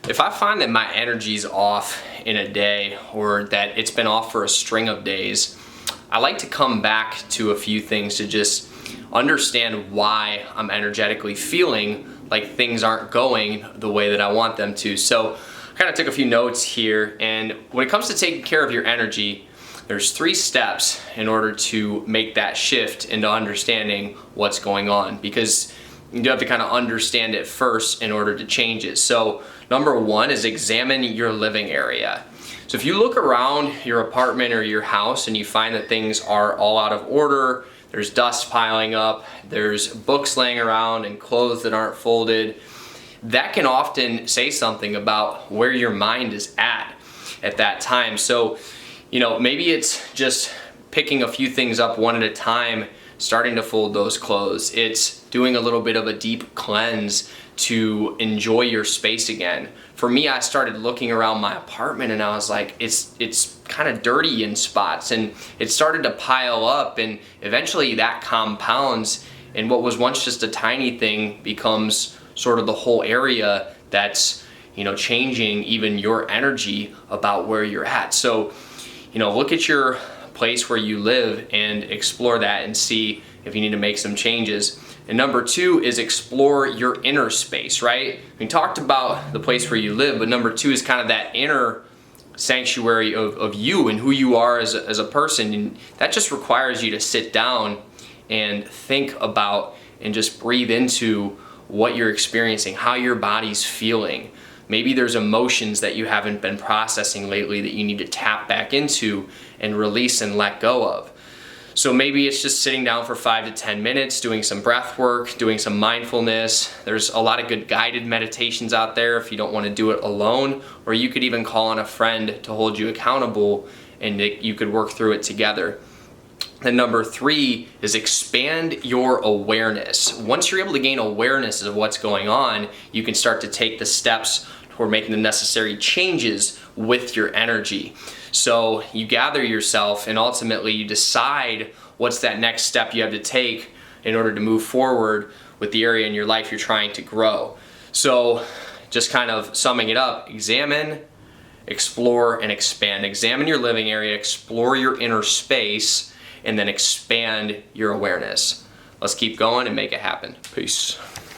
If I find that my energy's off in a day or that it's been off for a string of days, I like to come back to a few things to just understand why I'm energetically feeling like things aren't going the way that I want them to. So I kind of took a few notes here, and when it comes to taking care of your energy, there's 3 steps in order to make that shift into understanding what's going on, because you do have to kind of understand it first in order to change it. So number 1 is examine your living area. So if you look around your apartment or your house and you find that things are all out of order, there's dust piling up, there's books laying around and clothes that aren't folded, that can often say something about where your mind is at that time. So, maybe it's just picking a few things up one at a time, starting to fold those clothes. It's doing a little bit of a deep cleanse to enjoy your space again. For me, I started looking around my apartment and I was like, it's kind of dirty in spots, and it started to pile up, and eventually that compounds, and what was once just a tiny thing becomes sort of the whole area that's changing even your energy about where you're at. So look at your place where you live and explore that and see if you need to make some changes. And number 2 is explore your inner space, right? We talked about the place where you live, but number 2 is kind of that inner sanctuary of you and who you are as a person. And that just requires you to sit down and think about and just breathe into what you're experiencing, how your body's feeling. Maybe there's emotions that you haven't been processing lately that you need to tap back into and release and let go of. So maybe it's just sitting down for 5 to 10 minutes, doing some breath work, doing some mindfulness. There's a lot of good guided meditations out there if you don't want to do it alone, or you could even call on a friend to hold you accountable and you could work through it together. And number 3 is expand your awareness. Once you're able to gain awareness of what's going on, you can start to take the steps toward making the necessary changes with your energy. So you gather yourself and ultimately you decide what's that next step you have to take in order to move forward with the area in your life you're trying to grow. So just kind of summing it up, examine, explore, and expand. Examine your living area, explore your inner space, and then expand your awareness. Let's keep going and make it happen. Peace.